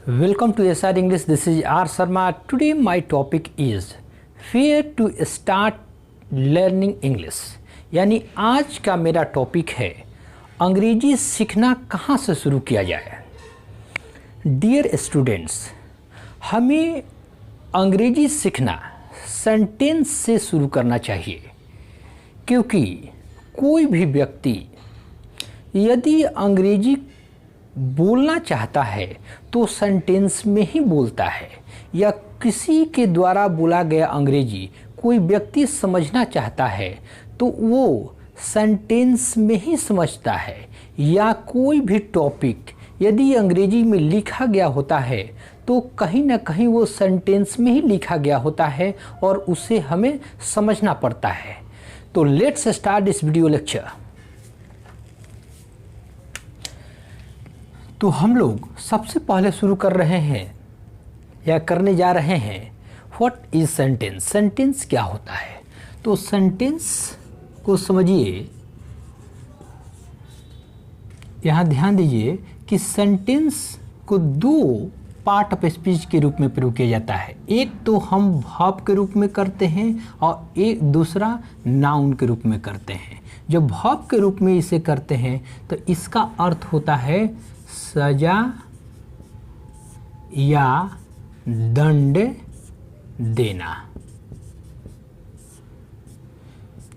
Welcome to SR English. This is R Sharma. Today my topic is where to start learning English. यानी आज का मेरा topic है अंग्रेजी सीखना कहाँ से शुरू किया जाए। डियर स्टूडेंट्स, हमें अंग्रेजी सीखना सेंटेंस से शुरू करना चाहिए, क्योंकि कोई भी व्यक्ति यदि अंग्रेजी बोलना चाहता है तो सेंटेंस में ही बोलता है, या किसी के द्वारा बोला गया अंग्रेजी कोई व्यक्ति समझना चाहता है तो वो सेंटेंस में ही समझता है, या कोई भी टॉपिक यदि अंग्रेजी में लिखा गया होता है तो कहीं ना कहीं वो सेंटेंस में ही लिखा गया होता है और उसे हमें समझना पड़ता है। तो let's start this video lecture. तो हम लोग सबसे पहले शुरू कर रहे हैं या करने जा रहे हैं व्हाट इज सेंटेंस। सेंटेंस क्या होता है? तो सेंटेंस को समझिए, यहाँ ध्यान दीजिए कि सेंटेंस को दो पार्ट ऑफ स्पीच के रूप में प्रयोग किया जाता है। एक तो हम वर्ब के रूप में करते हैं और एक दूसरा नाउन के रूप में करते हैं। जब वर्ब के रूप में इसे करते हैं तो इसका अर्थ होता है सजा या दंड देना।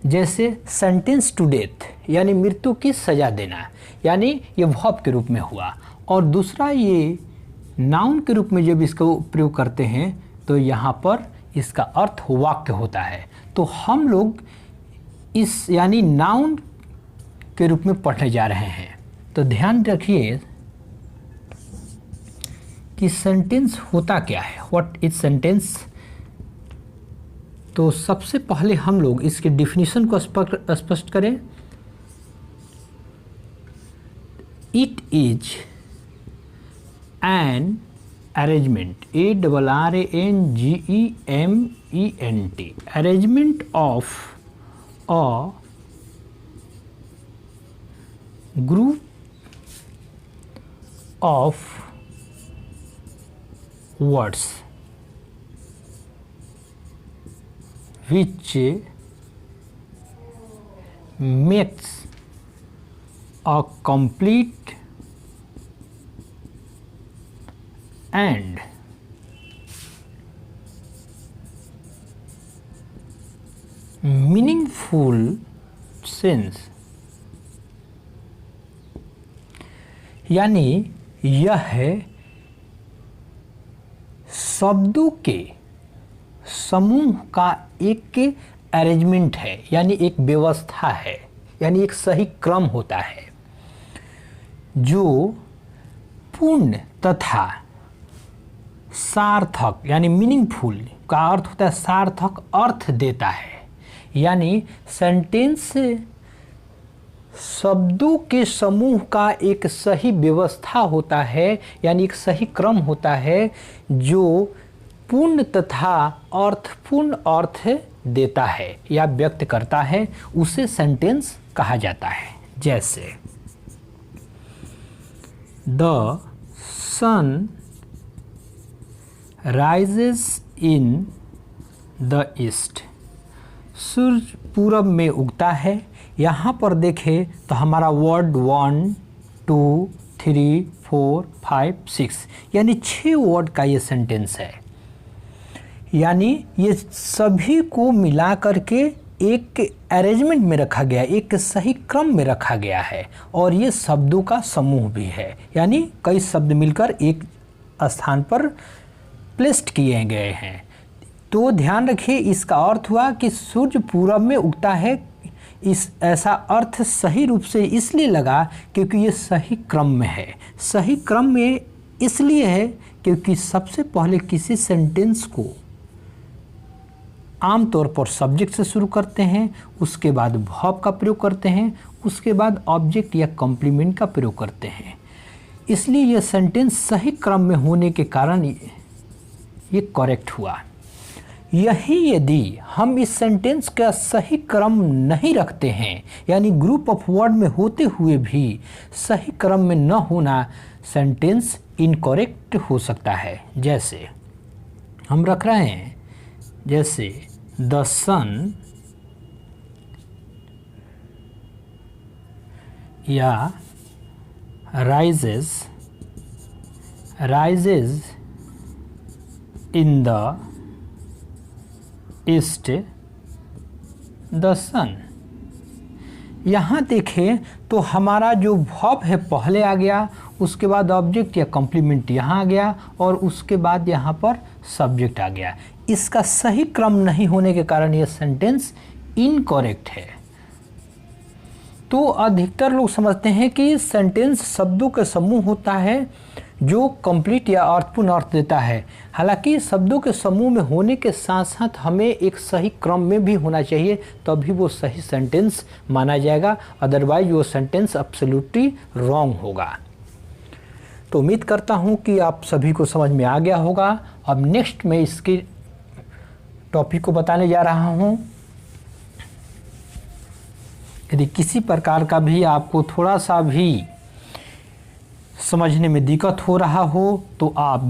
जैसे सेंटेंस टू डेथ यानी मृत्यु की सजा देना, यानी ये वर्ब के रूप में हुआ। और दूसरा ये नाउन के रूप में जब इसको प्रयोग करते हैं तो यहाँ पर इसका अर्थ वाक्य होता है। तो हम लोग इस यानी नाउन के रूप में पढ़ने जा रहे हैं। तो ध्यान रखिए कि सेंटेंस होता क्या है, व्हाट इज सेंटेंस। तो सबसे पहले हम लोग इसके डिफिनीशन को स्पष्ट करें। It is an arrangement, ARRANGEMENT, arrangement of a group of words which makes a complete and meaningful sense। यानी यह है शब्दों के समूह का एक अरेंजमेंट है, यानी एक व्यवस्था है, यानी एक सही क्रम होता है जो पूर्ण तथा सार्थक यानी मीनिंगफुल का अर्थ होता है, सार्थक अर्थ देता है। यानी सेंटेंस शब्दों के समूह का एक सही व्यवस्था होता है, यानी एक सही क्रम होता है जो पूर्ण तथा अर्थपूर्ण अर्थ देता है या व्यक्त करता है, उसे सेंटेंस कहा जाता है। जैसे the sun rises in the east, सूरज पूरब में उगता है। यहाँ पर देखें तो हमारा वर्ड 1 2 3 4 5 6 यानी 6 वर्ड का ये सेंटेंस है। यानी ये सभी को मिला करके एक अरेंजमेंट में रखा गया, एक सही क्रम में रखा गया है, और ये शब्दों का समूह भी है, यानी कई शब्द मिलकर एक स्थान पर प्लेस्ड किए गए हैं। तो ध्यान रखिए, इसका अर्थ हुआ कि सूर्य पूरब में उगता है। इस ऐसा अर्थ सही रूप से इसलिए लगा क्योंकि ये सही क्रम में है। सही क्रम में इसलिए है क्योंकि सबसे पहले किसी सेंटेंस को आमतौर पर सब्जेक्ट से शुरू करते हैं, उसके बाद वर्ब का प्रयोग करते हैं, उसके बाद ऑब्जेक्ट या कॉम्प्लीमेंट का प्रयोग करते हैं। इसलिए यह सेंटेंस सही क्रम में होने के कारण ये करेक्ट हुआ। यही यदि हम इस सेंटेंस का सही क्रम नहीं रखते हैं, यानी ग्रुप ऑफ वर्ड में होते हुए भी सही क्रम में न होना, सेंटेंस इनकरेक्ट हो सकता है। जैसे हम रख रहे हैं, जैसे द सन या rises in the east the sun. यहाँ देखें तो हमारा जो वर्ब है पहले आ गया, उसके बाद ऑब्जेक्ट या कॉम्प्लीमेंट यहाँ आ गया और उसके बाद यहाँ पर सब्जेक्ट आ गया। इसका सही क्रम नहीं होने के कारण यह सेंटेंस इनकरेक्ट है। तो अधिकतर लोग समझते हैं कि सेंटेंस शब्दों का समूह होता है जो कंप्लीट या अर्थपूर्ण अर्थ देता है। हालांकि शब्दों के समूह में होने के साथ साथ हमें एक सही क्रम में भी होना चाहिए, तभी वो सही सेंटेंस माना जाएगा, अदरवाइज वो सेंटेंस एब्सोल्युटली रॉन्ग होगा। तो उम्मीद करता हूँ कि आप सभी को समझ में आ गया होगा। अब नेक्स्ट मैं इसके टॉपिक को बताने जा रहा हूँ। यदि किसी प्रकार का भी आपको थोड़ा सा भी समझने में दिक्कत हो रहा हो तो आप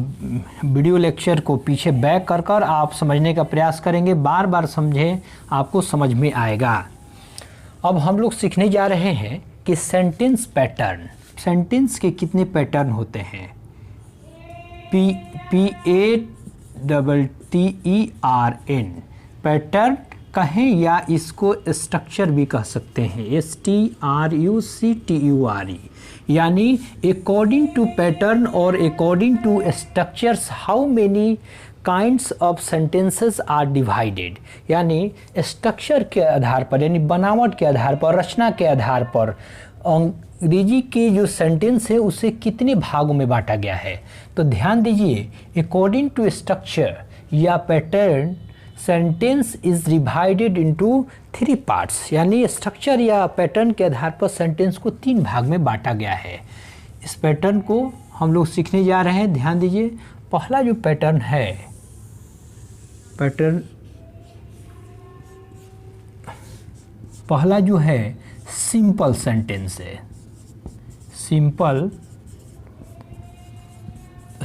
वीडियो लेक्चर को पीछे बैक कर आप समझने का प्रयास करेंगे, बार बार समझें, आपको समझ में आएगा। अब हम लोग सीखने जा रहे हैं कि सेंटेंस पैटर्न, सेंटेंस के कितने पैटर्न होते हैं। PATTERN पैटर्न कहें या इसको स्ट्रक्चर भी कह सकते हैं, STRUCTURE, यानी अकॉर्डिंग टू पैटर्न और according to structures how many kinds of sentences are divided, यानी स्ट्रक्चर के आधार पर, यानी बनावट के आधार पर, रचना के आधार पर अंग्रेजी के जो सेंटेंस है उसे कितने भागों में बांटा गया है। तो ध्यान दीजिए, अकॉर्डिंग टू स्ट्रक्चर या pattern sentence is divided into 3 parts, यानी स्ट्रक्चर या पैटर्न के आधार पर सेंटेंस को 3 भाग में बांटा गया है। इस पैटर्न को हम लोग सीखने जा रहे हैं। ध्यान दीजिए, पहला जो पैटर्न है, पहला जो है सिंपल सेंटेंस है, सिंपल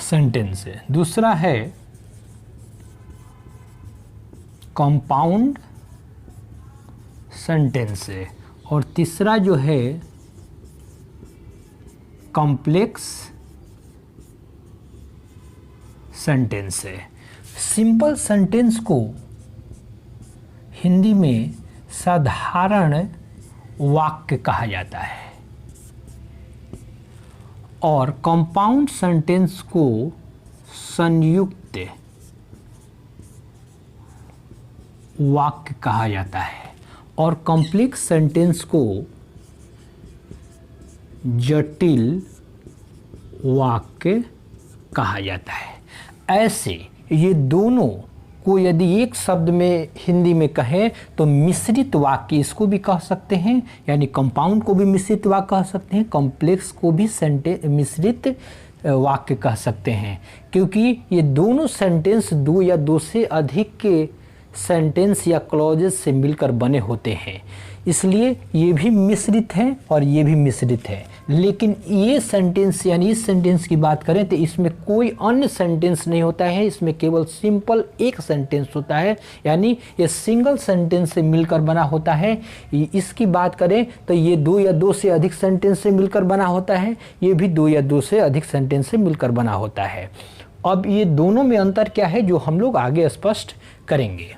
सेंटेंस है। दूसरा है कंपाउंड सेंटेंस है और तीसरा जो है कॉम्प्लेक्स सेंटेंस है। सिंपल सेंटेंस को हिंदी में साधारण वाक्य कहा जाता है और कंपाउंड सेंटेंस को संयुक्त वाक्य कहा जाता है और कॉम्प्लेक्स सेंटेंस को जटिल वाक्य कहा जाता है। ऐसे ये दोनों को यदि एक शब्द में हिंदी में कहें तो मिश्रित वाक्य इसको भी कह सकते हैं, यानी कंपाउंड को भी मिश्रित वाक्य कह सकते हैं, कॉम्प्लेक्स को भी मिश्रित वाक्य कह सकते हैं, क्योंकि ये दोनों सेंटेंस 2 या 2 से अधिक के सेंटेंस या क्लॉजेस से मिलकर बने होते हैं, इसलिए ये भी मिश्रित है और ये भी मिश्रित है। लेकिन ये सेंटेंस, यानी इस सेंटेंस की बात करें तो इसमें कोई अन्य सेंटेंस नहीं होता है, इसमें केवल सिंपल एक सेंटेंस होता है, यानी ये सिंगल सेंटेंस से मिलकर बना होता है। इसकी बात करें तो ये 2 या 2 से अधिक सेंटेंस से मिलकर बना होता है, ये भी 2 या 2 से अधिक सेंटेंस से मिलकर बना होता है। अब ये दोनों में अंतर क्या है जो हम लोग आगे स्पष्ट करेंगे।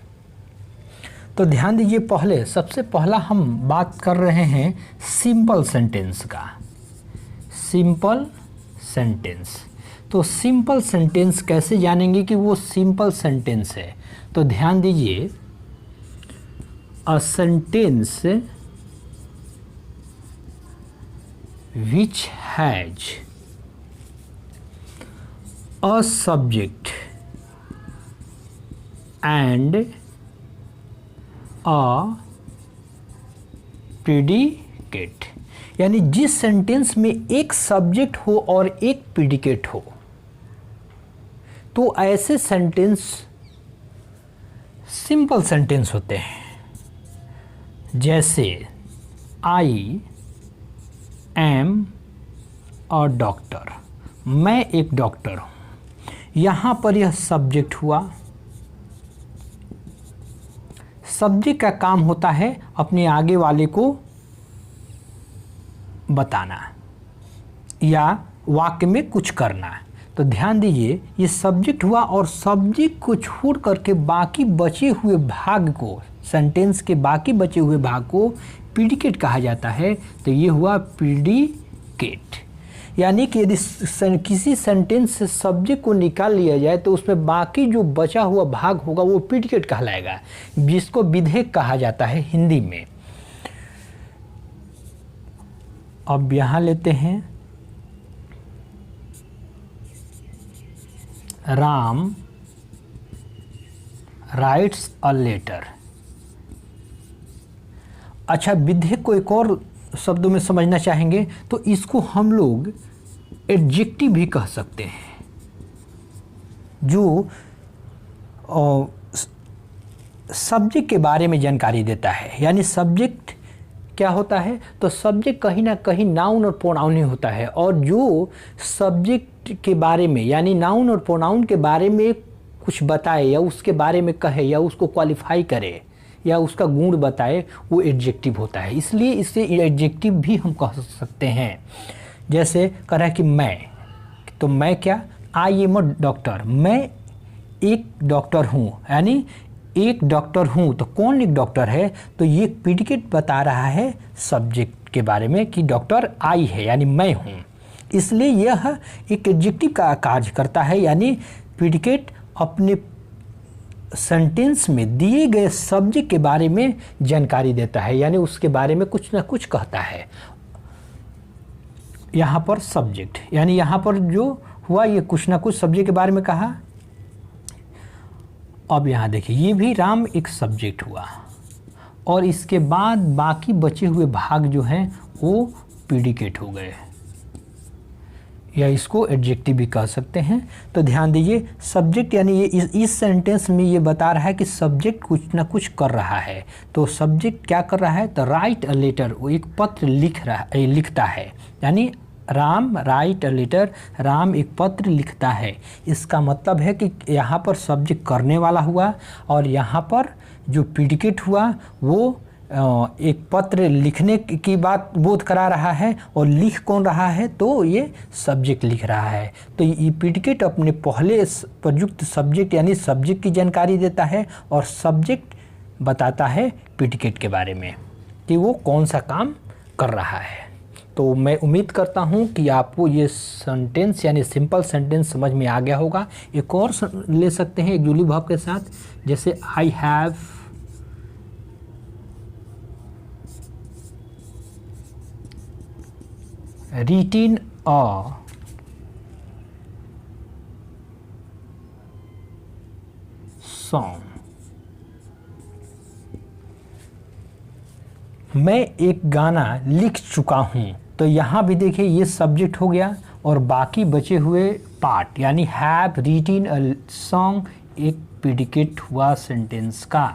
तो ध्यान दीजिए, सबसे पहला हम बात कर रहे हैं सिंपल सेंटेंस का। सिंपल सेंटेंस, तो सिंपल सेंटेंस कैसे जानेंगे कि वो सिंपल सेंटेंस है। तो ध्यान दीजिए, अ sentence which has a subject and a predicate, यानी जिस सेंटेंस में एक सब्जेक्ट हो और एक प्रेडिकेट हो, तो ऐसे सेंटेंस सिंपल सेंटेंस होते हैं, जैसे आई एम अ डॉक्टर, मैं एक डॉक्टर हूँ। यहाँ पर यह सब्जेक्ट हुआ। सब्जेक्ट का काम होता है अपने आगे वाले को बताना या वाक्य में कुछ करना। तो ध्यान दीजिए, ये सब्जेक्ट हुआ और सब्जेक्ट को छोड़ करके बाकी बचे हुए भाग को, सेंटेंस के बाकी बचे हुए भाग को प्रीडिकेट कहा जाता है। तो ये हुआ प्रीडिकेट। यानी कि यदि किसी सेंटेंस से सब्जेक्ट को निकाल लिया जाए तो उसमें बाकी जो बचा हुआ भाग होगा वो प्रीडिकेट कहलाएगा, जिसको विधेयक कहा जाता है हिंदी में। अब यहाँ लेते हैं, राम राइट्स अ लेटर। अच्छा, विधेयक को एक और शब्दों में समझना चाहेंगे तो इसको हम लोग एडजेक्टिव भी कह सकते हैं, जो सब्जेक्ट के बारे में जानकारी देता है। यानी सब्जेक्ट क्या होता है, तो सब्जेक्ट कहीं ना कहीं नाउन और प्रोनाउन ही होता है, और जो सब्जेक्ट के बारे में यानी नाउन और प्रोनाउन के बारे में कुछ बताए या उसके बारे में कहे या उसको क्वालिफाई करे या उसका गुण बताए, वो एडजेक्टिव होता है। इसलिए इसे एडजेक्टिव भी हम कह सकते हैं। जैसे कह रहा है कि मैं, तो मैं क्या, आई एम अ डॉक्टर, मैं एक डॉक्टर हूँ। यानी एक डॉक्टर हूँ, तो कौन एक डॉक्टर है, तो ये प्रीडिकेट बता रहा है सब्जेक्ट के बारे में कि डॉक्टर आई है, यानी मैं हूँ। इसलिए यह एक एडजेक्टिव का कार्य करता है। यानी प्रीडिकेट अपने सेंटेंस में दिए गए सब्जेक्ट के बारे में जानकारी देता है, यानी उसके बारे में कुछ ना कुछ कहता है। यहाँ पर सब्जेक्ट, यानी यहाँ पर जो हुआ ये कुछ ना कुछ सब्जेक्ट के बारे में कहा। अब यहाँ देखिए, ये भी राम एक सब्जेक्ट हुआ और इसके बाद बाकी बचे हुए भाग जो हैं वो प्रीडिकेट हो गए, या इसको एडजेक्टिव भी कह सकते हैं। तो ध्यान दीजिए, सब्जेक्ट यानी ये इस सेंटेंस में ये बता रहा है कि सब्जेक्ट कुछ ना कुछ कर रहा है। तो सब्जेक्ट क्या कर रहा है, तो राइट अ लेटर, वो एक पत्र लिखता है। यानी Ram write a letter, Ram एक पत्र लिखता है। इसका मतलब है कि यहाँ पर सब्जेक्ट करने वाला हुआ और यहाँ पर जो प्रीडिकेट हुआ वो एक पत्र लिखने की बात बोध करा रहा है, और लिख कौन रहा है, तो ये सब्जेक्ट लिख रहा है। तो ये प्रीडिकेट अपने पहले प्रयुक्त सब्जेक्ट यानी सब्जेक्ट की जानकारी देता है और सब्जेक्ट बताता है प्रीडिकेट के बारे में कि वो कौन सा काम कर रहा है। तो मैं उम्मीद करता हूँ कि आपको ये सेंटेंस यानी सिंपल सेंटेंस समझ में आ गया होगा। एक और ले सकते हैं एक्जुअली वर्ब के साथ, जैसे I have written a song। मैं एक गाना लिख चुका हूँ। तो यहाँ भी देखिए, ये सब्जेक्ट हो गया और बाकी बचे हुए पार्ट यानी हैव रिटन अ सॉन्ग एक प्रीडिकेट हुआ सेंटेंस का।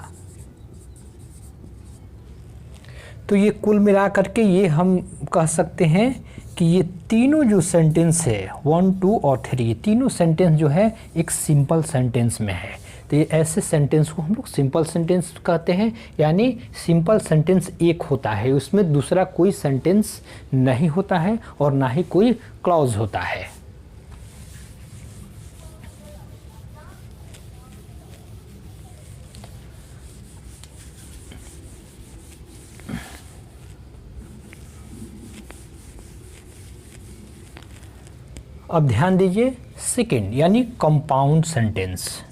तो ये कुल मिला करके ये हम कह सकते हैं कि ये तीनों जो सेंटेंस है 1, 2 और 3, ये तीनों सेंटेंस जो है एक सिंपल सेंटेंस में है। तो ये ऐसे सेंटेंस को हम लोग सिंपल सेंटेंस कहते हैं। यानी सिंपल सेंटेंस एक होता है, उसमें दूसरा कोई सेंटेंस नहीं होता है और ना ही कोई क्लॉज होता है। अब ध्यान दीजिए, सेकंड यानी कंपाउंड सेंटेंस।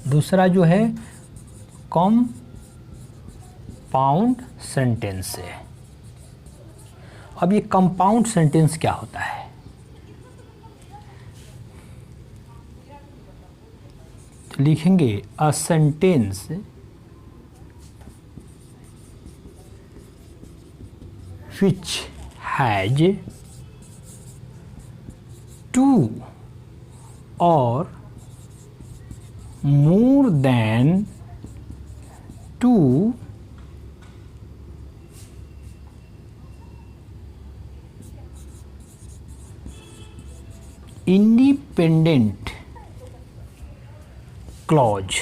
दूसरा जो है कंपाउंड सेंटेंस है। अब ये कंपाउंड सेंटेंस क्या होता है, तो लिखेंगे a sentence which has 2 or more than two independent clause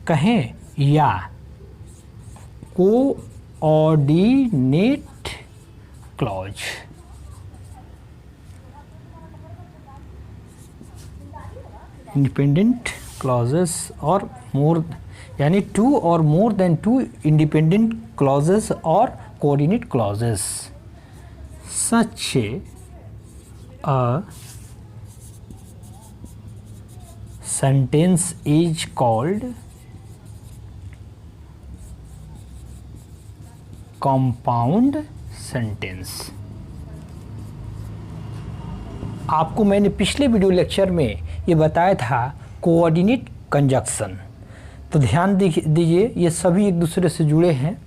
कहें या कोऑर्डिनेट क्लॉज। इंडिपेंडेंट क्लॉजेस और मोर यानी two or more than two independent clauses और coordinate clauses such a sentence is called compound sentence। आपको मैंने पिछले वीडियो लेक्चर में ये बताया था कोऑर्डिनेट कंजक्शन, तो ध्यान दीजिए ये सभी एक दूसरे से जुड़े हैं।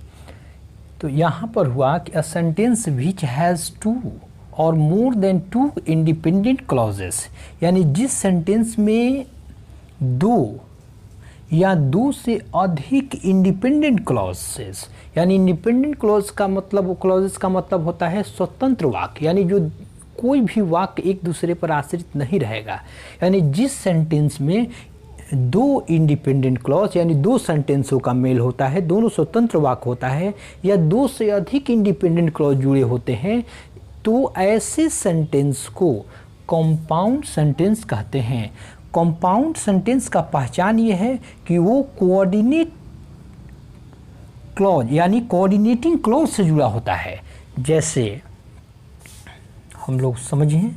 तो यहाँ पर हुआ कि a sentence which has two or more than two independent clauses, यानी जिस सेंटेंस में दो या दो से अधिक इंडिपेंडेंट क्लॉजेस, यानी इंडिपेंडेंट क्लॉज का मतलब क्लॉजेस का मतलब होता है स्वतंत्र वाक्य, यानी जो कोई भी वाक्य एक दूसरे पर आश्रित नहीं रहेगा। यानी जिस सेंटेंस में दो इंडिपेंडेंट क्लॉज यानी दो सेंटेंसों का मेल होता है, दोनों स्वतंत्र वाक्य होता है, या दो से अधिक इंडिपेंडेंट क्लॉज जुड़े होते हैं, तो ऐसे सेंटेंस को कंपाउंड सेंटेंस कहते हैं। कंपाउंड सेंटेंस का पहचान ये है कि वो कोऑर्डिनेट क्लॉज यानी कोऑर्डिनेटिंग क्लॉज से जुड़ा होता है। जैसे हम लोग समझें,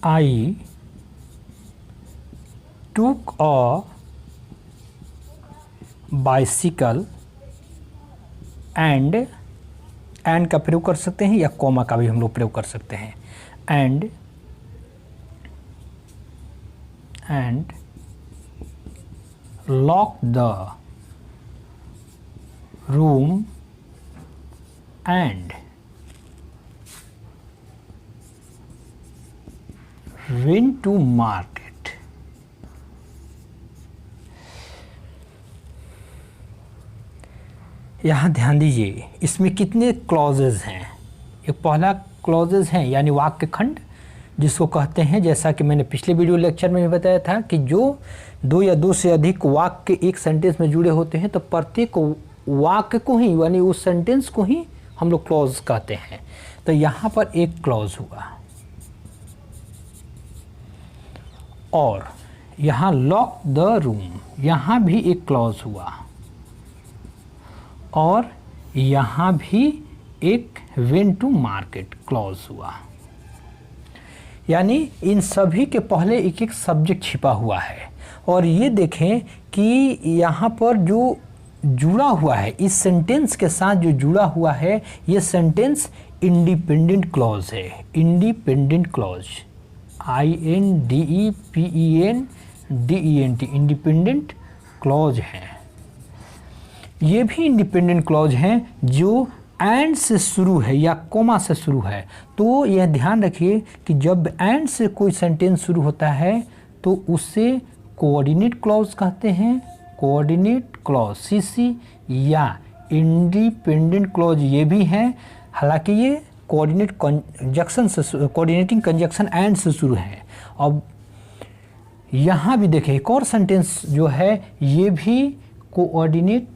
आई took a bicycle and का प्रयोग कर सकते हैं या कॉमा का भी हम लोग प्रयोग कर सकते हैं। and lock the room and went to market। यहाँ ध्यान दीजिए इसमें कितने क्लॉजेज हैं। एक पहला क्लॉजेज हैं यानी वाक्य खंड, जिसको कहते हैं, जैसा कि मैंने पिछले वीडियो लेक्चर में भी बताया था, कि जो दो या दो से अधिक वाक्य एक सेंटेंस में जुड़े होते हैं तो प्रत्येक वाक्य को ही यानी उस सेंटेंस को ही हम लोग क्लॉज कहते हैं। तो यहाँ पर एक क्लॉज हुआ, और यहाँ लॉक द रूम, यहाँ भी एक क्लॉज हुआ, और यहाँ भी एक वेंट टू मार्केट क्लॉज हुआ। यानी इन सभी के पहले एक एक सब्जेक्ट छिपा हुआ है। और ये देखें कि यहाँ पर जो जुड़ा हुआ है, इस सेंटेंस के साथ जो जुड़ा हुआ है, ये सेंटेंस इंडिपेंडेंट क्लॉज है। Independent clause, INDEPENDENT, independent clause है। ये भी इंडिपेंडेंट क्लॉज हैं जो एंड से शुरू है या कोमा से शुरू है। तो यह ध्यान रखिए कि जब एंड से कोई सेंटेंस शुरू होता है तो उसे कोऑर्डिनेट क्लॉज कहते हैं, कोऑर्डिनेट क्लॉज CC, या इंडिपेंडेंट क्लॉज ये भी हैं। हालांकि ये कोऑर्डिनेट कंजक्शन से, कोऑर्डिनेटिंग कंजक्शन एंड से शुरू है। अब यहाँ भी देखें एक और सेंटेंस जो है, ये भी कोऑर्डिनेट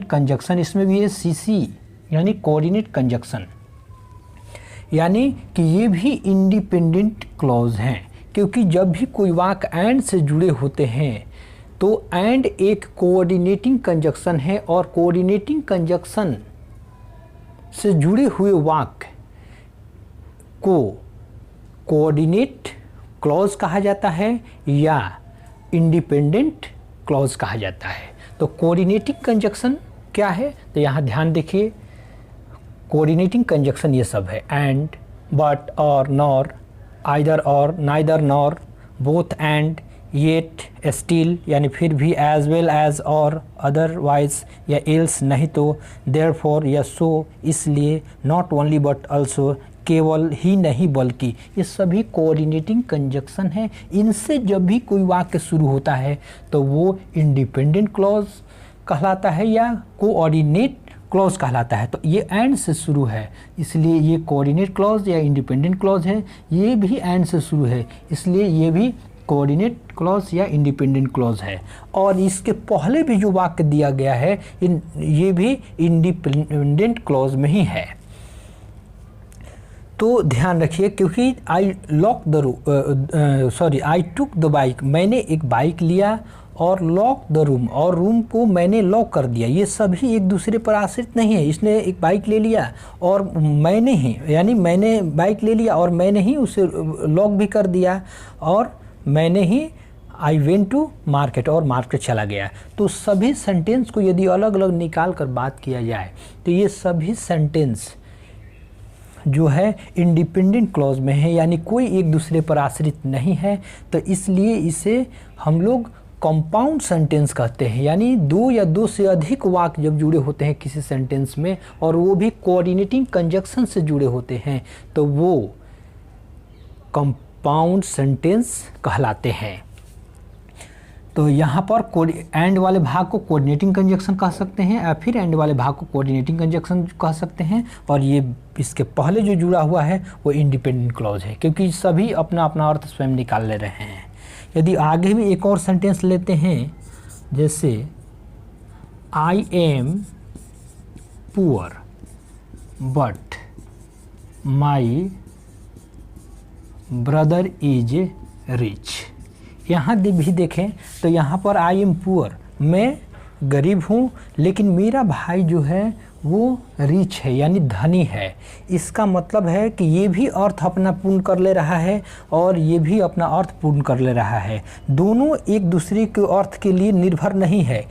कंजक्शन, इसमें भी है CC यानी कोऑर्डिनेट कंजक्शन, यानी कि ये भी इंडिपेंडेंट क्लॉज हैं। क्योंकि जब भी कोई वाक्य एंड से जुड़े होते हैं तो एंड एक कोऑर्डिनेटिंग कंजक्शन है, और कोऑर्डिनेटिंग कंजक्शन से जुड़े हुए वाक्य को कोऑर्डिनेट क्लॉज कहा जाता है या इंडिपेंडेंट क्लॉज कहा जाता है। तो कोऑर्डिनेटिंग कंजक्शन क्या है, तो यहाँ ध्यान देखिए, कोऑर्डिनेटिंग कंजक्शन ये सब है, एंड, बट, और, नॉर, आइदर और, neither, nor, both and, yet, still यानी फिर भी, एज वेल एज और, अदरवाइज या एल्स नहीं तो, देयरफॉर या सो इसलिए, नॉट ओनली बट अल्सो केवल ही नहीं बल्कि, ये सभी कोऑर्डिनेटिंग कंजक्शन है। इनसे जब भी कोई वाक्य शुरू होता है तो वो इंडिपेंडेंट क्लॉज कहलाता है या कोऑर्डिनेट क्लॉज कहलाता है। तो ये एंड से शुरू है इसलिए ये कोऑर्डिनेट क्लॉज या इंडिपेंडेंट क्लॉज है। ये भी एंड से शुरू है इसलिए ये भी कोऑर्डिनेट क्लॉज या इंडिपेंडेंट क्लॉज है। और इसके पहले भी जो वाक्य दिया गया है ये भी इंडिपेंडेंट क्लॉज में ही है। तो ध्यान रखिए, क्योंकि आई टुक द बाइक, मैंने एक बाइक लिया, और लॉक द रूम, और रूम को मैंने लॉक कर दिया, ये सभी एक दूसरे पर आश्रित नहीं है। इसने एक बाइक ले लिया और मैंने ही, यानी मैंने बाइक ले लिया और मैंने ही उसे लॉक भी कर दिया, और मैंने ही आई वेंट टू मार्केट, और मार्केट चला गया। तो सभी सेंटेंस को यदि अलग अलग निकाल कर बात किया जाए तो ये सभी सेंटेंस जो है इंडिपेंडेंट क्लॉज में है, यानी कोई एक दूसरे पर आश्रित नहीं है। तो इसलिए इसे हम लोग कंपाउंड सेंटेंस कहते हैं, यानी दो या दो से अधिक वाक्य जब जुड़े होते हैं किसी सेंटेंस में और वो भी कोऑर्डिनेटिंग कंजक्शन से जुड़े होते हैं तो वो कंपाउंड सेंटेंस कहलाते हैं। तो यहाँ पर एंड वाले भाग को कोऑर्डिनेटिंग कंजक्शन कह सकते हैं या फिर एंड वाले भाग को कोऑर्डिनेटिंग कंजक्शन कह सकते हैं। और ये इसके पहले जो जुड़ा हुआ है वो इंडिपेंडेंट क्लॉज है, क्योंकि सभी अपना अपना अर्थ स्वयं निकाल ले रहे हैं। यदि आगे भी एक और सेंटेंस लेते हैं, जैसे I am poor but my brother is rich. यहाँ भी देखें तो यहाँ पर आई एम पुअर, मैं गरीब हूँ, लेकिन मेरा भाई जो है वो रिच है यानी धनी है। इसका मतलब है कि ये भी अर्थ अपना पूर्ण कर ले रहा है और ये भी अपना अर्थ पूर्ण कर ले रहा है। दोनों एक दूसरे के अर्थ के लिए निर्भर नहीं है।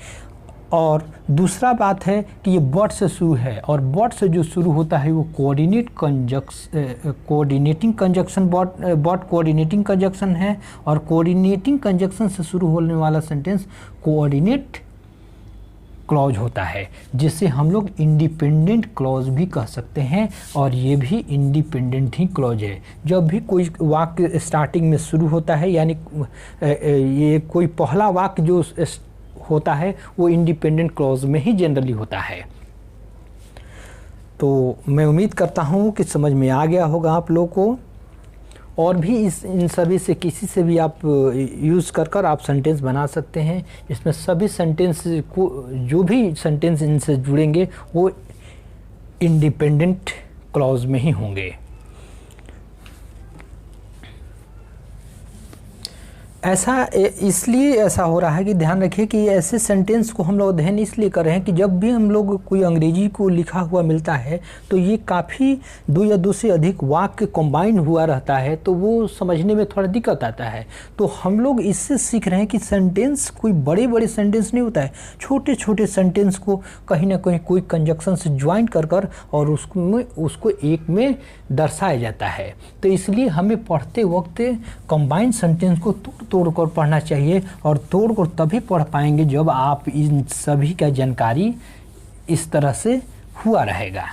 और दूसरा बात है कि ये बट से शुरू है, और बट से जो शुरू होता है वो coordinating conjunction, but coordinating conjunction है, और कोऑर्डिनेटिंग कंजक्शन से शुरू होने वाला सेंटेंस कोऑर्डिनेट क्लॉज होता है, जिसे हम लोग इंडिपेंडेंट क्लॉज भी कह सकते हैं। और ये भी इंडिपेंडेंट ही क्लॉज है। जब भी कोई वाक्य स्टार्टिंग में शुरू होता है, यानी ये कोई पहला वाक्य जो होता है वो इंडिपेंडेंट क्लॉज में ही जनरली होता है। तो मैं उम्मीद करता हूँ कि समझ में आ गया होगा आप लोगों को। और भी इन सभी से किसी से भी आप यूज़ कर आप सेंटेंस बना सकते हैं। इसमें सभी सेंटेंस को, जो भी सेंटेंस इनसे जुड़ेंगे वो इंडिपेंडेंट क्लॉज में ही होंगे। ऐसा इसलिए ऐसा हो रहा है कि ध्यान रखिए कि ऐसे सेंटेंस को हम लोग अध्ययन इसलिए कर रहे हैं कि जब भी हम लोग कोई अंग्रेजी को लिखा हुआ मिलता है तो ये काफ़ी दो या दो से अधिक वाक्य कंबाइन हुआ रहता है, तो वो समझने में थोड़ा दिक्कत आता है। तो हम लोग इससे सीख रहे हैं कि सेंटेंस कोई बड़े बड़े सेंटेंस नहीं होता है, छोटे छोटे सेंटेंस को कहीं ना कहीं कोई कंजक्शन से ज्वाइन कर और उसको एक में दर्शाया जाता है। तो इसलिए हमें पढ़ते वक्त कंबाइंड सेंटेंस को तोड़ कर पढ़ना चाहिए, और तोड़ कर तभी पढ़ पाएंगे जब आप इन सभी का जानकारी इस तरह से हुआ रहेगा।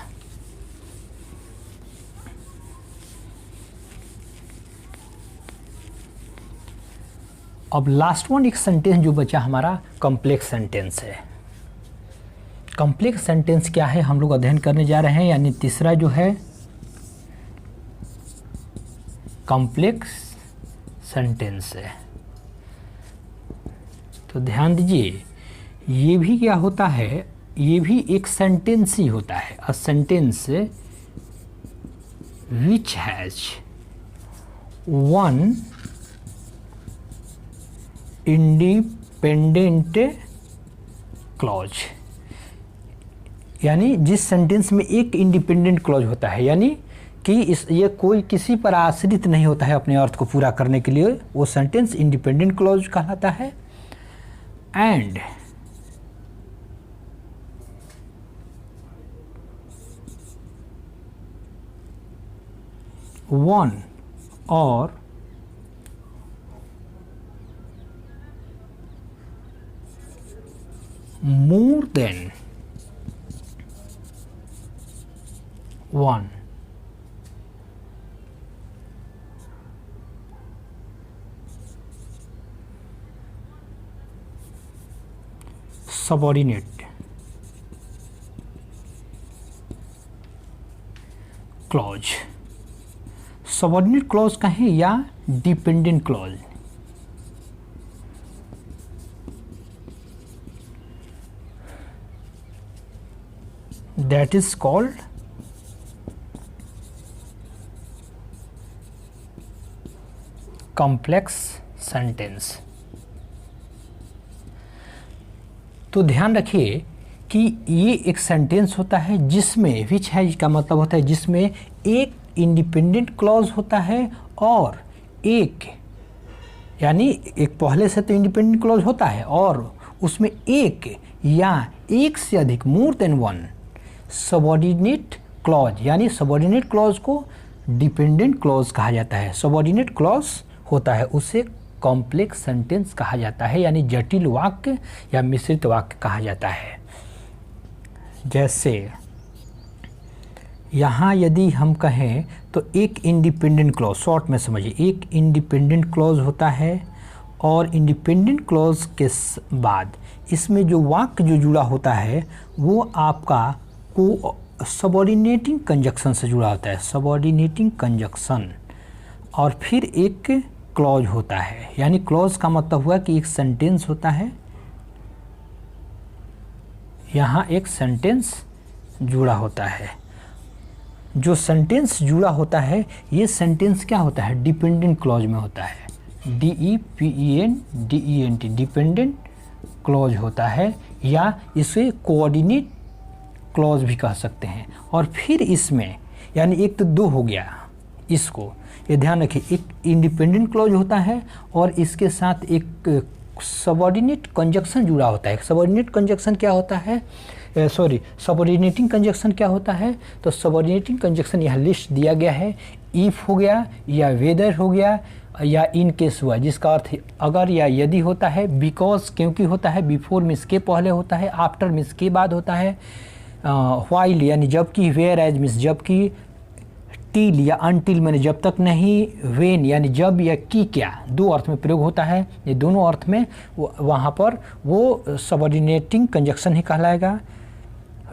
अब लास्ट वन एक सेंटेंस जो बचा हमारा कॉम्प्लेक्स सेंटेंस है। कॉम्प्लेक्स सेंटेंस क्या है हम लोग अध्ययन करने जा रहे हैं, यानी तीसरा जो है कॉम्प्लेक्स सेंटेंस है। तो ध्यान दीजिए, ये भी क्या होता है, ये भी एक सेंटेंस ही होता है। अ sentence which has one independent clause, यानी जिस सेंटेंस में एक इंडिपेंडेंट क्लॉज होता है, यानी कि ये कोई किसी पर आश्रित नहीं होता है अपने अर्थ को पूरा करने के लिए, वो सेंटेंस इंडिपेंडेंट क्लॉज कहलाता है। एंड वन और more than one. Subordinate clause, subordinate clause कहें या dependent clause, that is called complex sentence. तो ध्यान रखिए कि ये एक सेंटेंस होता है जिसमें विच है का मतलब होता है जिसमें एक इंडिपेंडेंट क्लॉज होता है और एक, यानी एक पहले से तो इंडिपेंडेंट क्लॉज होता है और उसमें एक या एक से अधिक more than one subordinate clause, यानी सबऑर्डिनेट क्लॉज को डिपेंडेंट क्लॉज कहा जाता है। सबऑर्डिनेट क्लॉज होता है उसे कॉम्प्लेक्स सेंटेंस कहा जाता है, यानी जटिल वाक्य या मिश्रित वाक्य कहा जाता है। जैसे यहाँ यदि हम कहें तो एक इंडिपेंडेंट क्लॉज, शॉर्ट में समझिए, एक इंडिपेंडेंट क्लॉज होता है और इंडिपेंडेंट क्लॉज के बाद इसमें जो वाक्य जो जुड़ा होता है वो आपका को सबऑर्डिनेटिंग कंजक्शन से जुड़ा होता है, सबऑर्डिनेटिंग कंजक्शन, और फिर एक क्लॉज होता है। यानी क्लॉज का मतलब हुआ कि एक सेंटेंस होता है, यहाँ एक सेंटेंस जुड़ा होता है। जो सेंटेंस जुड़ा होता है ये सेंटेंस क्या होता है, डिपेंडेंट क्लॉज में होता है, DEPENDENT, डिपेंडेंट क्लॉज होता है, या इसे कोऑर्डिनेट क्लॉज भी कह सकते हैं। और फिर इसमें यानी एक तो दो हो गया, इसको ये ध्यान रखिए, एक इंडिपेंडेंट क्लॉज होता है और इसके साथ एक सबऑर्डिनेट कंजक्शन जुड़ा होता है। सबऑर्डिनेट कंजक्शन क्या होता है, सबऑर्डिनेटिंग कंजक्शन क्या होता है, तो सबऑर्डिनेटिंग कंजक्शन यहाँ लिस्ट दिया गया है, इफ़ हो गया या वेदर हो गया या इन केस हुआ, जिसका अर्थ अगर या यदि होता है, बिकॉज क्योंकि होता है, बिफोर मीन्स के पहले होता है, आफ्टर मीन्स के बाद होता है, व्हाइल यानी जबकि, वेयर एज मीन्स जबकि, टिल या अनटिल मैंने जब तक नहीं, वेन यानी जब या की क्या, दो अर्थ में प्रयोग होता है। ये दोनों अर्थ में वहाँ पर वो सबऑर्डिनेटिंग कंजक्शन ही कहलाएगा।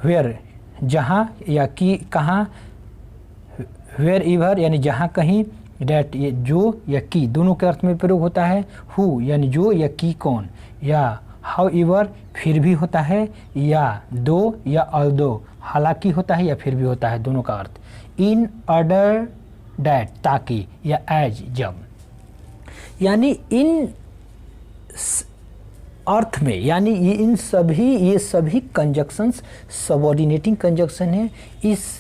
वेयर जहाँ या की कहाँ, वेयर एवर यानी जहाँ कहीं, डैट ये जो या की दोनों के अर्थ में प्रयोग होता है। हु यानी जो या की कौन, या हाउ एवर फिर भी होता है, या दो या अल्दो हालांकि होता है या फिर भी होता है, दोनों का अर्थ। इन ऑर्डर डैट ताकि, या एज जब, यानी इन अर्थ में, यानी ये सभी कंजक्शंस सबऑर्डिनेटिंग कंजक्शन है। इस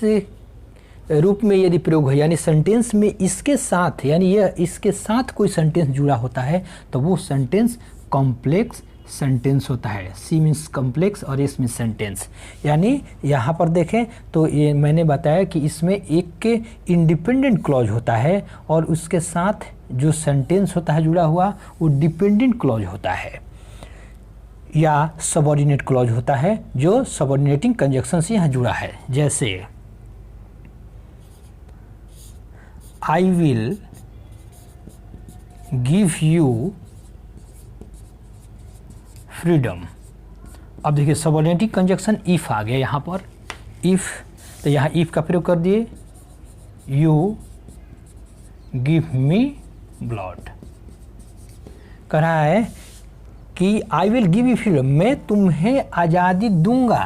रूप में यदि प्रयोग है यानी सेंटेंस में इसके साथ, यानी यह इसके साथ कोई सेंटेंस जुड़ा होता है तो वो सेंटेंस कॉम्प्लेक्स सेंटेंस होता है। सी मीन्स कॉम्प्लेक्स और एस मीन्स सेंटेंस। यानी यहाँ पर देखें तो ये मैंने बताया कि इसमें एक इंडिपेंडेंट क्लॉज होता है और उसके साथ जो सेंटेंस होता है जुड़ा हुआ वो डिपेंडेंट क्लॉज होता है या सबऑर्डिनेट क्लॉज होता है जो सबऑर्डिनेटिंग कंजक्शन से यहाँ जुड़ा है। जैसे I will give you freedom. अब देखिए सबऑर्डिनेटिंग कंजक्शन इफ़ आ गया यहाँ पर, इफ़, तो यहाँ इफ़ का प्रयोग कर दिए, यू गिव मी ब्लड, कह रहा है कि I will give you freedom, मैं तुम्हें आज़ादी दूंगा।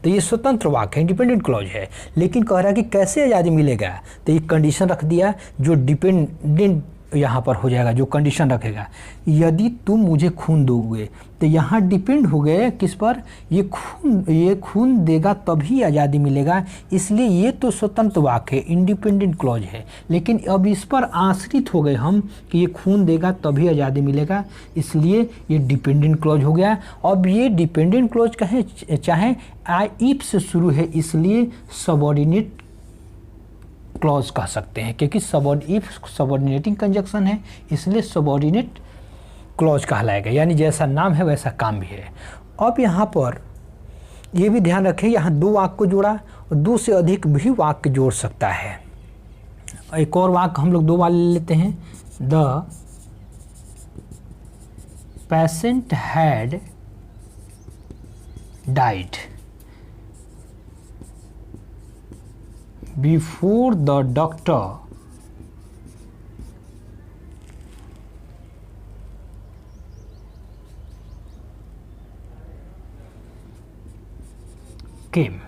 तो ये स्वतंत्र वाक्य है, इंडिपेंडेंट क्लॉज है, लेकिन कह रहा है कि कैसे आज़ादी मिलेगा, तो ये कंडीशन रख दिया जो डिपेंडेंट यहाँ पर हो जाएगा, जो कंडीशन रखेगा, यदि तुम मुझे खून दोगे, तो यहाँ डिपेंड हो गए किस पर, ये खून देगा तभी आज़ादी मिलेगा, इसलिए ये तो स्वतंत्र वाक्य है, इंडिपेंडेंट क्लॉज है, लेकिन अब इस पर आश्रित हो गए हम कि ये खून देगा तभी आज़ादी मिलेगा, इसलिए ये डिपेंडेंट क्लॉज हो गया। अब ये डिपेंडेंट क्लॉज कहें चाहे इफ से शुरू है, इसलिए सबऑर्डिनेट क्लॉज कह सकते हैं, क्योंकि सबऑर्डिनेटिंग कंजक्शन है इसलिए सबऑर्डिनेट क्लॉज कहलाएगा, यानी जैसा नाम है वैसा काम भी है। अब यहाँ पर ये भी ध्यान रखें, यहाँ दो वाक्य को जोड़ा और दो से अधिक भी वाक्य जोड़ सकता है। एक और वाक्य हम लोग दो वाले ले लेते हैं। The patient had died before the doctor केम।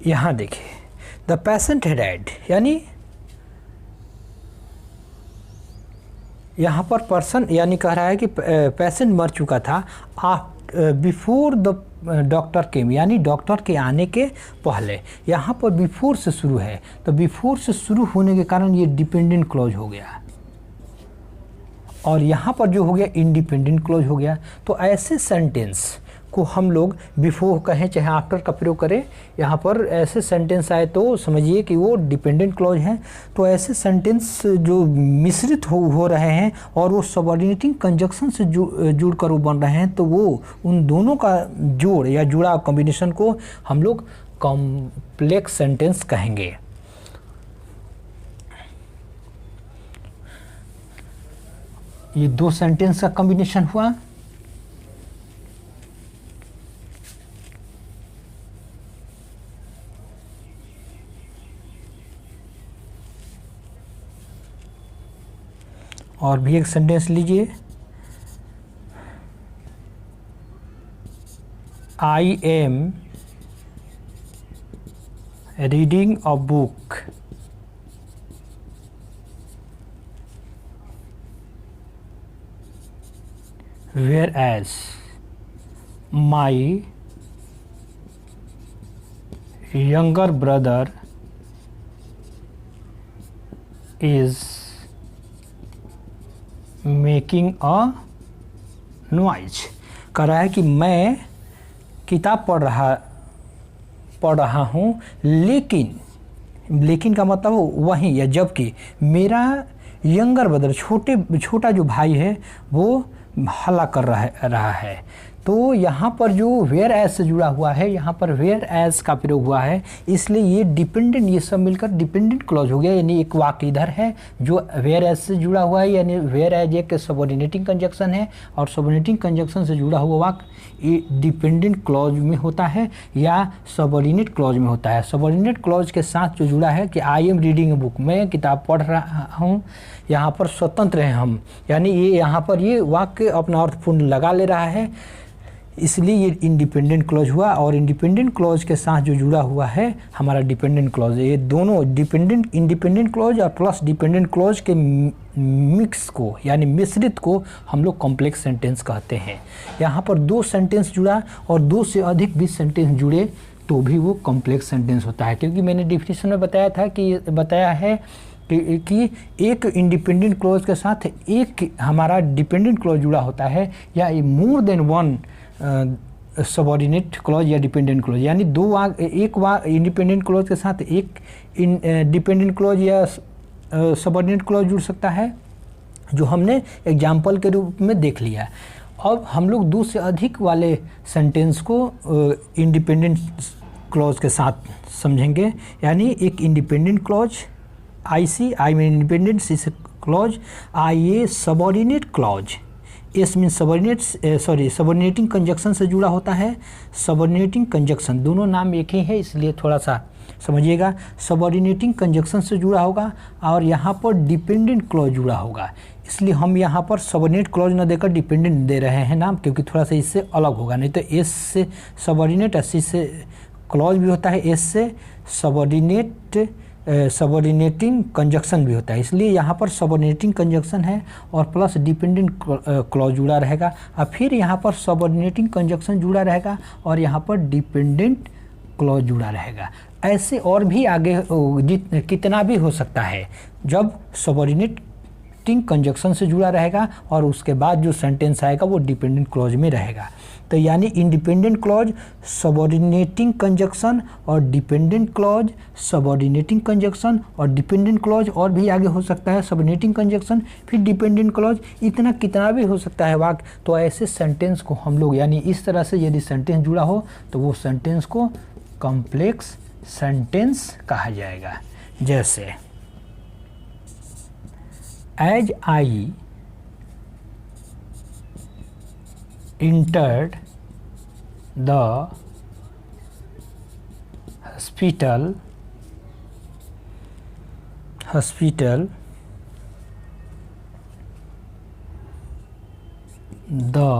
यहाँ देखिए, द पेशेंट हैड डाइड, यानी यहाँ पर पर्सन यानी कह रहा है कि पेशेंट मर चुका था बिफोर द डॉक्टर केम, यानी डॉक्टर के आने के पहले। यहाँ पर बिफोर से शुरू है, तो बिफोर से शुरू होने के कारण ये डिपेंडेंट क्लॉज हो गया और यहाँ पर जो हो गया इंडिपेंडेंट क्लॉज हो गया। तो ऐसे सेंटेंस को हम लोग बिफोर कहें चाहे आफ्टर का प्रयोग करें, यहाँ पर ऐसे सेंटेंस आए तो समझिए कि वो डिपेंडेंट क्लॉज हैं। तो ऐसे सेंटेंस जो मिश्रित हो रहे हैं और वो सबऑर्डिनेटिंग कंजक्शन से जुड़ कर वो बन रहे हैं, तो वो उन दोनों का जोड़ या जुड़ा कॉम्बिनेशन को हम लोग कॉम्प्लेक्स सेंटेंस कहेंगे। ये दो सेंटेंस का कॉम्बिनेशन हुआ। और भी एक सेंटेंस लीजिए, I am reading a book whereas my younger brother is making a noise. कह रहा है कि मैं किताब पढ़ रहा हूँ, लेकिन का मतलब वहीं या जबकि मेरा यंगर ब्रदर छोटा जो भाई है वो हल्ला कर रहा है। तो यहाँ पर जो वेयर एज से जुड़ा हुआ है, यहाँ पर वेयर एज का प्रयोग हुआ है, इसलिए ये डिपेंडेंट, ये सब मिलकर डिपेंडेंट क्लॉज हो गया। यानी एक वाक्य इधर है जो वेयर एज से जुड़ा हुआ है, यानी वेयर एज एक सबऑर्डिनेटिंग कंजक्शन है और सबऑर्डिनेटिंग कंजक्शन से जुड़ा हुआ वाक्य ये डिपेंडेंट क्लॉज में होता है या सबऑर्डिनेट क्लॉज में होता है। सबऑर्डिनेट क्लॉज के साथ जो जुड़ा है कि आई एम रीडिंग ए बुक, मैं किताब पढ़ रहा हूँ, यहाँ पर स्वतंत्र हैं हम, यानी ये यहाँ पर ये वाक्य अपना अर्थपूर्ण लगा ले रहा है, इसलिए ये इंडिपेंडेंट क्लॉज हुआ। और इंडिपेंडेंट क्लॉज के साथ जो जुड़ा हुआ है हमारा डिपेंडेंट क्लॉज, ये दोनों इंडिपेंडेंट क्लॉज और प्लस डिपेंडेंट क्लॉज के मिक्स को यानी मिश्रित को हम लोग कॉम्प्लेक्स सेंटेंस कहते हैं। यहाँ पर दो सेंटेंस जुड़ा और दो से अधिक भी सेंटेंस जुड़े तो भी वो कॉम्प्लेक्स सेंटेंस होता है, क्योंकि मैंने डिफिनेशन में बताया है कि एक इंडिपेंडेंट क्लॉज के साथ एक हमारा डिपेंडेंट क्लॉज जुड़ा होता है या more than one subordinate clause या डिपेंडेंट क्लॉज, यानी एक इंडिपेंडेंट क्लॉज के साथ एक डिपेंडेंट क्लॉज या सबऑर्डिनेट क्लॉज जुड़ सकता है, जो हमने एग्जाम्पल के रूप में देख लिया। अब हम लोग दो से अधिक वाले सेंटेंस को इंडिपेंडेंट क्लॉज के साथ समझेंगे। यानी एक independent clause I mean independent, सी से clause, I E subordinate clause, एस मीन सबऑर्डिनेटिंग कंजक्शन से जुड़ा होता है। सबऑर्डिनेटिंग कंजक्शन दोनों नाम एक ही है, इसलिए थोड़ा सा समझिएगा। सबऑर्डिनेटिंग कंजक्शन से जुड़ा होगा और यहाँ पर डिपेंडेंट क्लॉज जुड़ा होगा, इसलिए हम यहाँ पर सबऑर्डिनेट क्लॉज न देकर डिपेंडेंट दे रहे हैं नाम, क्योंकि थोड़ा सा इससे अलग होगा। नहीं तो एस से सबऑर्डिनेट, सी से क्लॉज भी होता है, एस से सबऑर्डिनेटिंग कंजक्शन भी होता है, इसलिए यहाँ पर सबऑर्डिनेटिंग कंजक्शन है और प्लस डिपेंडेंट क्लॉज जुड़ा रहेगा और फिर यहाँ पर सबऑर्डिनेटिंग कंजक्शन जुड़ा रहेगा और यहाँ पर डिपेंडेंट क्लॉज जुड़ा रहेगा। ऐसे और भी आगे कितना भी हो सकता है। जब सबऑर्डिनेट सबऑर्डिनेटिंग कंजक्शन से जुड़ा रहेगा और उसके बाद जो सेंटेंस आएगा वो डिपेंडेंट क्लॉज में रहेगा। तो यानी इंडिपेंडेंट क्लॉज, सबऑर्डिनेटिंग कंजक्शन और डिपेंडेंट क्लॉज, सबऑर्डिनेटिंग कंजक्शन और डिपेंडेंट क्लॉज, और भी आगे हो सकता है सबऑर्डिनेटिंग कंजक्शन फिर डिपेंडेंट क्लॉज, इतना कितना भी हो सकता है वाक्य। तो ऐसे सेंटेंस को हम लोग यानी इस तरह से यदि सेंटेंस जुड़ा हो तो वो सेंटेंस को कॉम्प्लेक्स सेंटेंस कहा जाएगा। जैसे as I entered the hospital the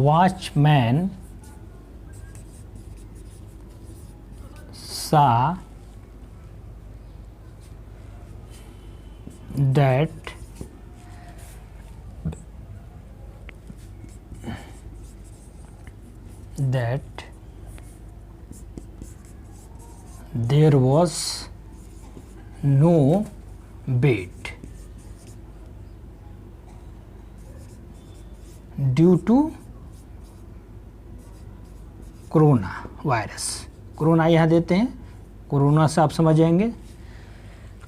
watchman saw that there was no bed due to corona virus. Corona यहाँ देते हैं, कोरोना से आप समझ जाएंगे।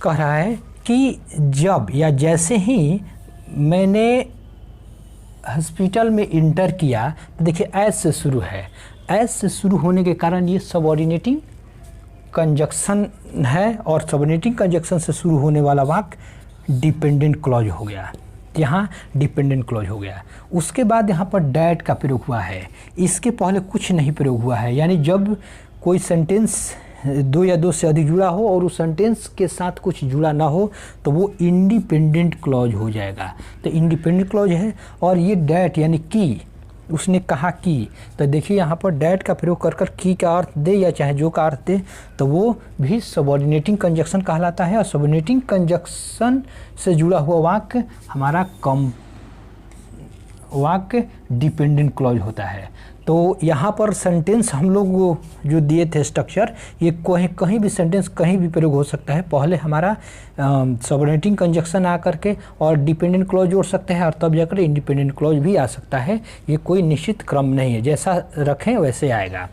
कह रहा है कि जब या जैसे ही मैंने हॉस्पिटल में इंटर किया, तो देखिए एज से शुरू है, एज से शुरू होने के कारण ये सबऑर्डिनेटिंग कंजक्शन है और सबऑर्डिनेटिंग कंजक्शन से शुरू होने वाला वाक्य डिपेंडेंट क्लॉज हो गया, यहाँ डिपेंडेंट क्लॉज हो गया। उसके बाद यहाँ पर डैट का प्रयोग हुआ है, इसके पहले कुछ नहीं प्रयोग हुआ है। यानी जब कोई सेंटेंस दो या दो से अधिक जुड़ा हो और उस सेंटेंस के साथ कुछ जुड़ा ना हो तो वो इंडिपेंडेंट क्लॉज हो जाएगा। तो इंडिपेंडेंट क्लॉज है। और ये डैट यानी की, उसने कहा कि, तो देखिए यहाँ पर डैट का प्रयोग कर कर की का अर्थ दे या चाहे जो का अर्थ दे तो वो भी सबऑर्डिनेटिंग कंजक्शन कहलाता है। और सबऑर्डिनेटिंग कंजक्शन से जुड़ा हुआ वाक्य हमारा वाक्य डिपेंडेंट क्लॉज होता है। तो यहाँ पर सेंटेंस हम लोग जो दिए थे स्ट्रक्चर, ये कहीं भी सेंटेंस कहीं भी प्रयोग हो सकता है। पहले हमारा सबऑर्डिनेटिंग कंजक्शन आ करके और डिपेंडेंट क्लॉज जोड़ सकते हैं और तब जाकर इंडिपेंडेंट क्लॉज भी आ सकता है। ये कोई निश्चित क्रम नहीं है, जैसा रखें वैसे आएगा।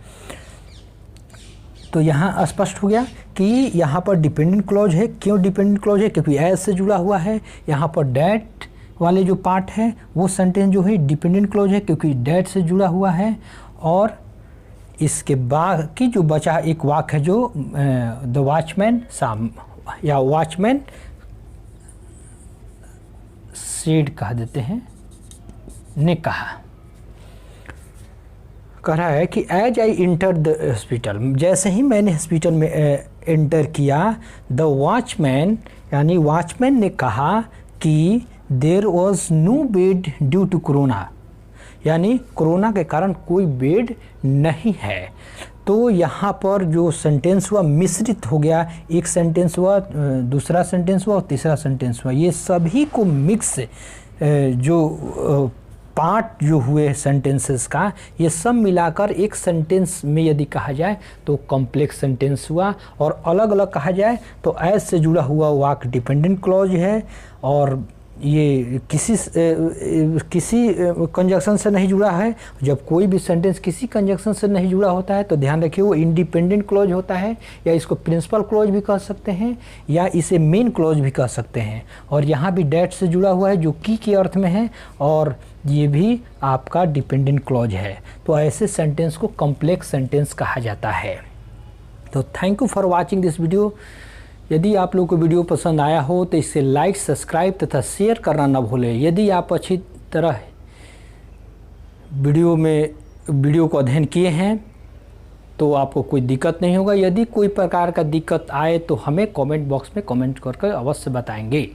तो यहाँ स्पष्ट हो गया कि यहाँ पर डिपेंडेंट क्लॉज है। क्यों डिपेंडेंट क्लॉज है? क्योंकि एज से जुड़ा हुआ है। यहाँ पर डैट वाले जो पार्ट है वो सेंटेंस जो है डिपेंडेंट क्लॉज है क्योंकि डैट से जुड़ा हुआ है। और इसके बाद की जो बचा एक वाक्य है जो द वॉचमैन साम या वॉचमैन सेड कह देते हैं, ने कहा, कह रहा है कि as I enter the hospital, जैसे ही मैंने हॉस्पिटल में एंटर किया, द वॉचमैन यानी वॉचमैन ने कहा कि there was no bed due to corona, यानी कोरोना के कारण कोई बेड नहीं है। तो यहाँ पर जो सेंटेंस हुआ मिश्रित हो गया, एक सेंटेंस हुआ, दूसरा सेंटेंस हुआ और तीसरा सेंटेंस हुआ। ये सभी को मिक्स जो पार्ट जो हुए सेंटेंसेस का, ये सब मिलाकर एक सेंटेंस में यदि कहा जाए तो कॉम्प्लेक्स सेंटेंस हुआ। और अलग अलग कहा जाए तो एज से जुड़ा हुआ वाक्य डिपेंडेंट क्लॉज है और ये किसी कंजक्शन से नहीं जुड़ा है। जब कोई भी सेंटेंस किसी कंजक्शन से नहीं जुड़ा होता है तो ध्यान रखिए वो इंडिपेंडेंट क्लॉज होता है, या इसको प्रिंसिपल क्लॉज भी कह सकते हैं या इसे मेन क्लॉज भी कह सकते हैं। और यहाँ भी डैट से जुड़ा हुआ है जो की के अर्थ में है और ये भी आपका डिपेंडेंट क्लॉज है। तो ऐसे सेंटेंस को कॉम्प्लेक्स सेंटेंस कहा जाता है। तो thank you for watching this video. यदि आप लोग को वीडियो पसंद आया हो तो इसे लाइक, सब्सक्राइब तथा शेयर करना न भूलें। यदि आप अच्छी तरह वीडियो को अध्ययन किए हैं तो आपको कोई दिक्कत नहीं होगा। यदि कोई प्रकार का दिक्कत आए तो हमें कमेंट बॉक्स में कमेंट करके अवश्य बताएंगे।